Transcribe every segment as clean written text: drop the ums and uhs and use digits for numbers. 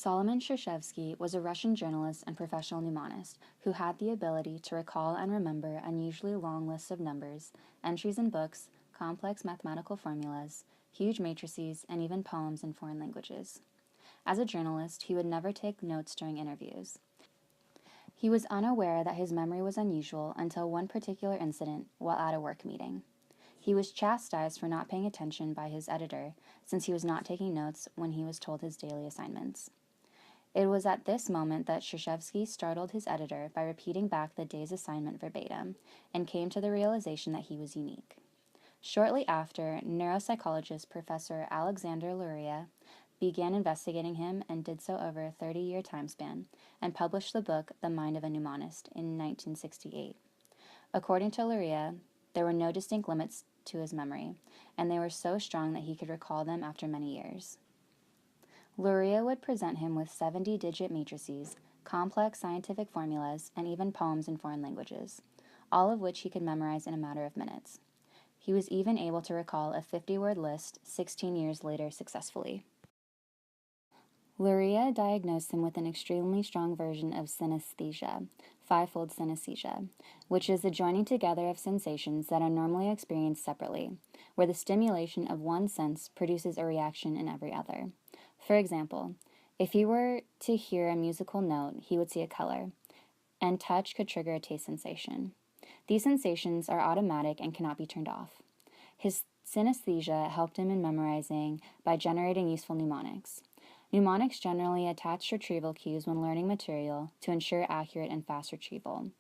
Solomon Shershevsky was a Russian journalist and professional mnemonist who had the ability to recall and remember unusually long lists of numbers, entries in books, complex mathematical formulas, huge matrices, and even poems in foreign languages. As a journalist, he would never take notes during interviews. He was unaware that his memory was unusual until one particular incident while at a work meeting. He was chastised for not paying attention by his editor, since he was not taking notes when he was told his daily assignments. It was at this moment that Shershevsky startled his editor by repeating back the day's assignment verbatim, and came to the realization that he was unique. Shortly after, neuropsychologist Professor Alexander Luria began investigating him and did so over a 30-year time span, and published the book The Mind of a Mnemonist in 1968. According to Luria, there were no distinct limits to his memory, and they were so strong that he could recall them after many years. Luria would present him with 70-digit matrices, complex scientific formulas, and even poems in foreign languages, all of which he could memorize in a matter of minutes. He was even able to recall a 50-word list 16 years later successfully. Luria diagnosed him with an extremely strong version of synesthesia, fivefold synesthesia, which is the joining together of sensations that are normally experienced separately, where the stimulation of one sense produces a reaction in every other. For example, if he were to hear a musical note, he would see a color, and touch could trigger a taste sensation. These sensations are automatic and cannot be turned off. His synesthesia helped him in memorizing by generating useful mnemonics. Mnemonics generally attach retrieval cues when learning material to ensure accurate and fast retrieval.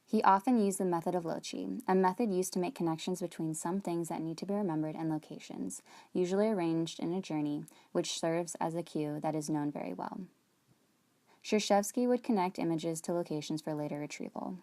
He often used the method of Loci, a method used to make connections between some things that need to be remembered and locations, usually arranged in a journey, which serves as a cue that is known very well. Shershevsky would connect images to locations for later retrieval.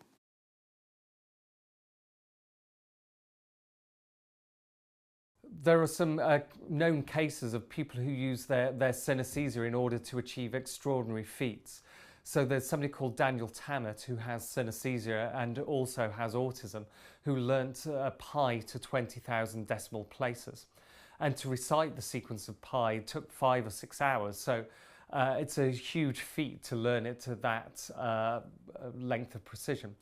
There are some known cases of people who use their synesthesia in order to achieve extraordinary feats. So there's somebody called Daniel Tammet who has synesthesia and also has autism, who learnt pi to 20,000 decimal places. And to recite the sequence of pi took 5 or 6 hours. So it's a huge feat to learn it to that length of precision.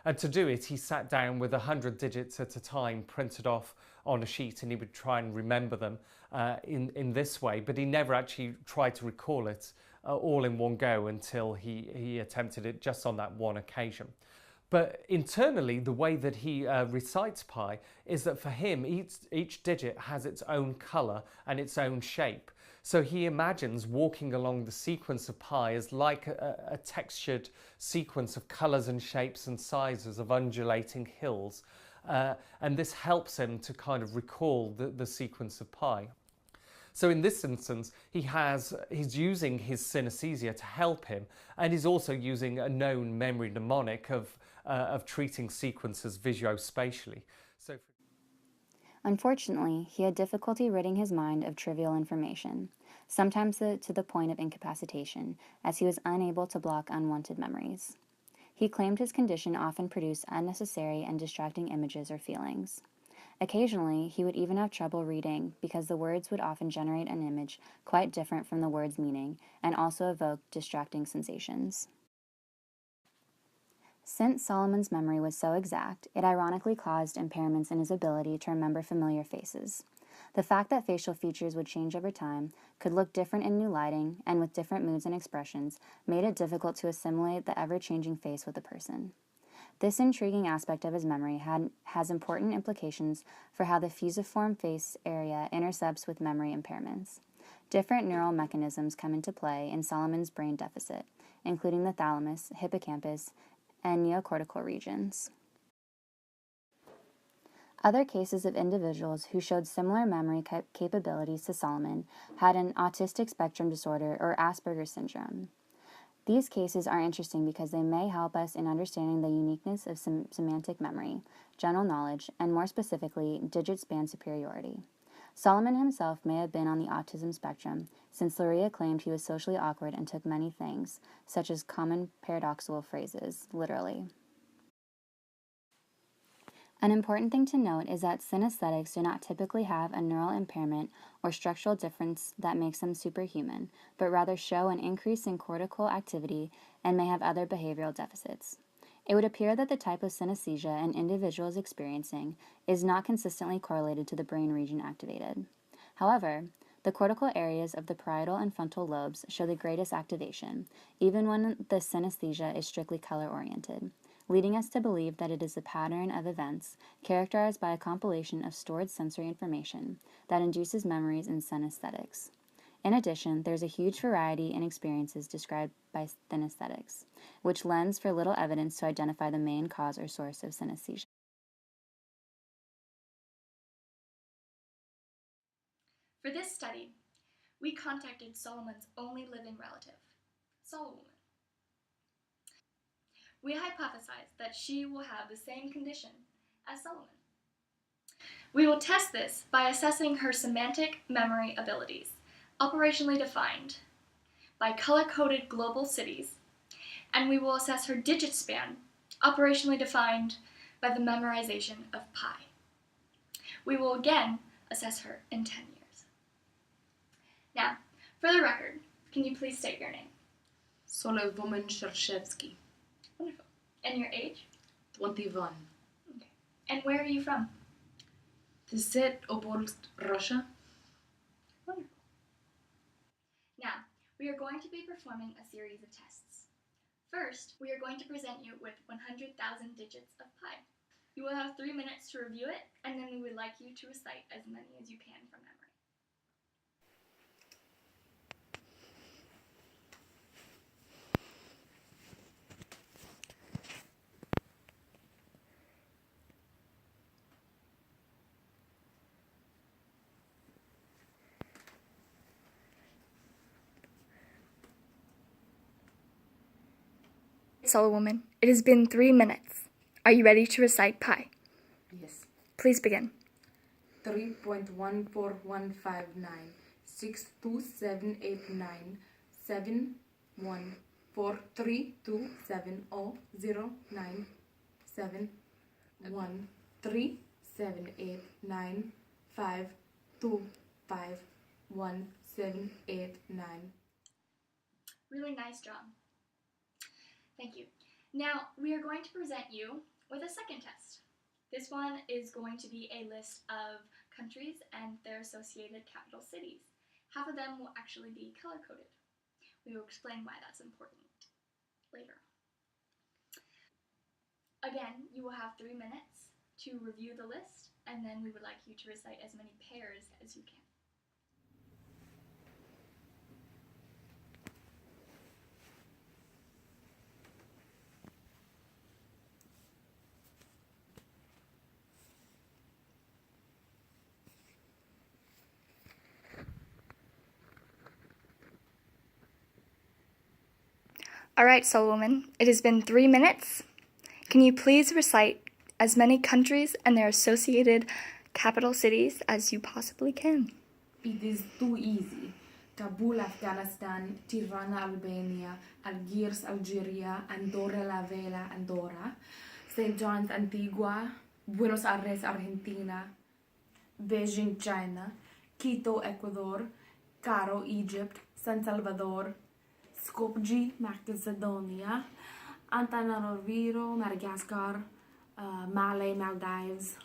And to do it, he sat down with 100 digits at a time, printed off on a sheet, and he would try and remember them in this way. But he never actually tried to recall it all in one go until he attempted it just on that one occasion. But internally, the way that he recites pi is that for him, each digit has its own colour and its own shape. So he imagines walking along the sequence of pi as like a textured sequence of colours and shapes and sizes of undulating hills. And this helps him to kind of recall the sequence of pi. So in this instance, he's using his synesthesia to help him, and he's also using a known memory mnemonic of treating sequences visuospatially. Unfortunately, he had difficulty ridding his mind of trivial information, sometimes to the point of incapacitation, as he was unable to block unwanted memories. He claimed his condition often produced unnecessary and distracting images or feelings. Occasionally, he would even have trouble reading because the words would often generate an image quite different from the word's meaning and also evoke distracting sensations. Since Solomon's memory was so exact, it ironically caused impairments in his ability to remember familiar faces. The fact that facial features would change over time, could look different in new lighting, and with different moods and expressions, made it difficult to assimilate the ever-changing face with a person. This intriguing aspect of his memory has important implications for how the fusiform face area intercepts with memory impairments. Different neural mechanisms come into play in Solomon's brain deficit, including the thalamus, hippocampus, and neocortical regions. Other cases of individuals who showed similar memory capabilities to Solomon had an autistic spectrum disorder or Asperger's syndrome. These cases are interesting because they may help us in understanding the uniqueness of semantic memory, general knowledge, and more specifically, digit span superiority. Solomon himself may have been on the autism spectrum, since Luria claimed he was socially awkward and took many things, such as common paradoxical phrases, literally. An important thing to note is that synesthetics do not typically have a neural impairment or structural difference that makes them superhuman, but rather show an increase in cortical activity and may have other behavioral deficits. It would appear that the type of synesthesia an individual is experiencing is not consistently correlated to the brain region activated. However, the cortical areas of the parietal and frontal lobes show the greatest activation, even when the synesthesia is strictly color-oriented, leading us to believe that it is a pattern of events characterized by a compilation of stored sensory information that induces memories in synesthetics. In addition, there's a huge variety in experiences described by synesthetics, which lends for little evidence to identify the main cause or source of synesthesia. For this study, we contacted Solomon's only living relative, Solomon. We hypothesized that she will have the same condition as Solomon. We will test this by assessing her semantic memory abilities, operationally defined by color-coded global cities, and we will assess her digit span, operationally defined by the memorization of pi. We will again assess her in 10 years. Now, for the record, can you please state your name? Solomon Shershevsky. Wonderful. And your age? 21. Okay. And where are you from? Tizet Obolsk, Russia. Wonderful. Now, we are going to be performing a series of tests. First, we are going to present you with 100,000 digits of pi. You will have 3 minutes to review it, and then we would like you to recite as many as you can from memory. Solomon, it has been 3 minutes. Are you ready to recite pi? Yes. Please begin. 3.14159 62789 714327009 7137895251789. Really nice job. Thank you. Now, we are going to present you with a second test. This one is going to be a list of countries and their associated capital cities. Half of them will actually be color-coded. We will explain why that's important later. Again, you will have 3 minutes to review the list, and then we would like you to recite as many pairs as you can. All right, Solomon, it has been 3 minutes. Can you please recite as many countries and their associated capital cities as you possibly can? It is too easy. Kabul, Afghanistan, Tirana, Albania, Algiers, Algeria, Andorra la Vella, Andorra, St. John's, Antigua, Buenos Aires, Argentina, Beijing, China, Quito, Ecuador, Cairo, Egypt, San Salvador, Skopje, Macedonia, Antananarivo, Madagascar, Malé, Maldives,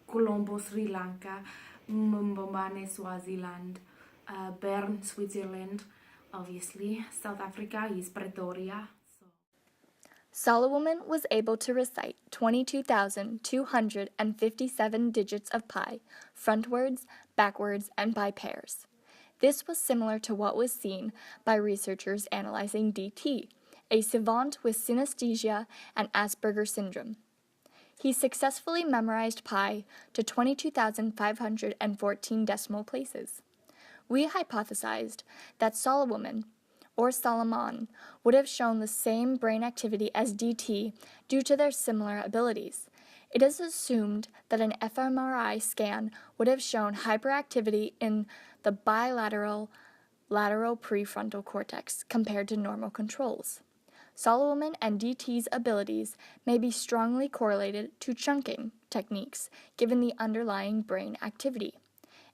Colombo, Sri Lanka, Mbombane, Swaziland, Bern, Switzerland, obviously. South Africa is Pretoria. Solomon was able to recite 22,257 digits of pi, frontwards, backwards, and by pairs. This was similar to what was seen by researchers analyzing DT, a savant with synesthesia and Asperger's syndrome. He successfully memorized pi to 22,514 decimal places. We hypothesized that Solomon, or Solomon, would have shown the same brain activity as DT due to their similar abilities. It is assumed that an fMRI scan would have shown hyperactivity in the bilateral lateral prefrontal cortex compared to normal controls. Solomon and DT's abilities may be strongly correlated to chunking techniques given the underlying brain activity.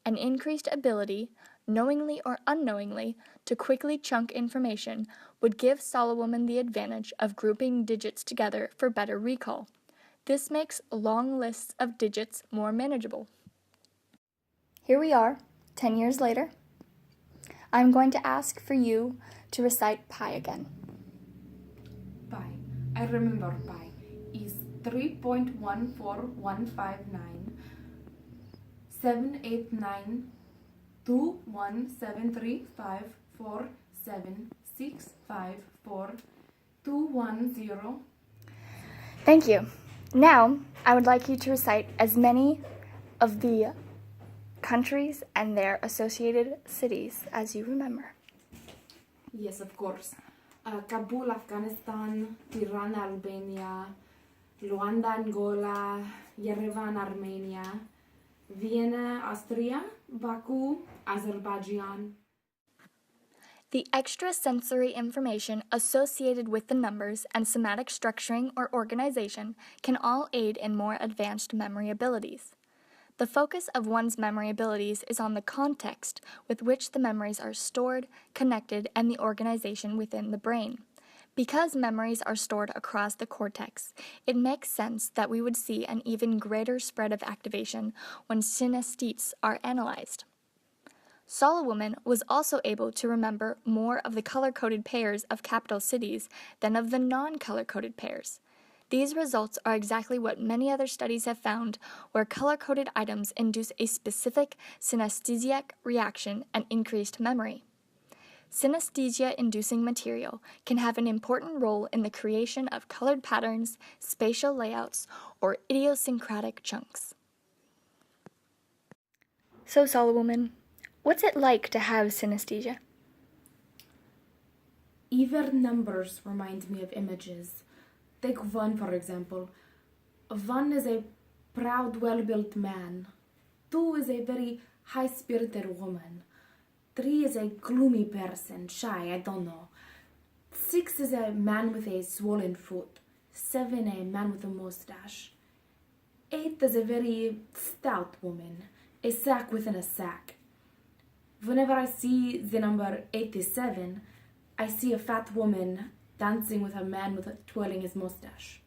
An increased ability, knowingly or unknowingly, to quickly chunk information would give Solomon the advantage of grouping digits together for better recall. This makes long lists of digits more manageable. Here we are, 10 years later. I'm going to ask for you to recite pi again. Pi. I remember pi is 3.14159 789 2173547654210. Thank you. Now, I would like you to recite as many of the countries and their associated cities as you remember. Yes, of course. Kabul, Afghanistan, Tirana, Albania, Luanda, Angola, Yerevan, Armenia, Vienna, Austria, Baku, Azerbaijan. The extrasensory information associated with the numbers and somatic structuring or organization can all aid in more advanced memory abilities. The focus of one's memory abilities is on the context with which the memories are stored, connected, and the organization within the brain. Because memories are stored across the cortex, it makes sense that we would see an even greater spread of activation when synesthetes are analyzed. Solomon was also able to remember more of the color-coded pairs of capital cities than of the non-color-coded pairs. These results are exactly what many other studies have found, where color-coded items induce a specific synesthesic reaction and increased memory. Synesthesia-inducing material can have an important role in the creation of colored patterns, spatial layouts, or idiosyncratic chunks. So, Solomon, what's it like to have synesthesia? Even numbers remind me of images. Take one, for example. One is a proud, well-built man. Two is a very high-spirited woman. Three is a gloomy person, shy, I don't know. 6 is a man with a swollen foot. 7, a man with a mustache. 8 is a very stout woman, a sack within a sack. Whenever I see the number 87, I see a fat woman dancing with a man twirling his mustache.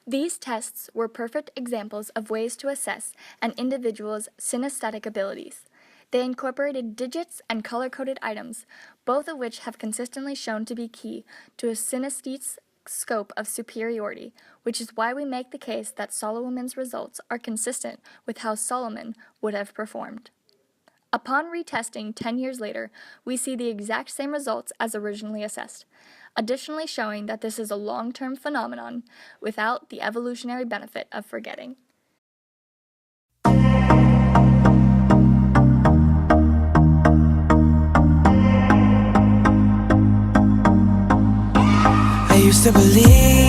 These tests were perfect examples of ways to assess an individual's synesthetic abilities. They incorporated digits and color-coded items, both of which have consistently shown to be key to a synesthete's scope of superiority, which is why we make the case that Solomon's results are consistent with how Solomon would have performed. Upon retesting 10 years later, we see the exact same results as originally assessed, additionally showing that this is a long-term phenomenon without the evolutionary benefit of forgetting. I used to believe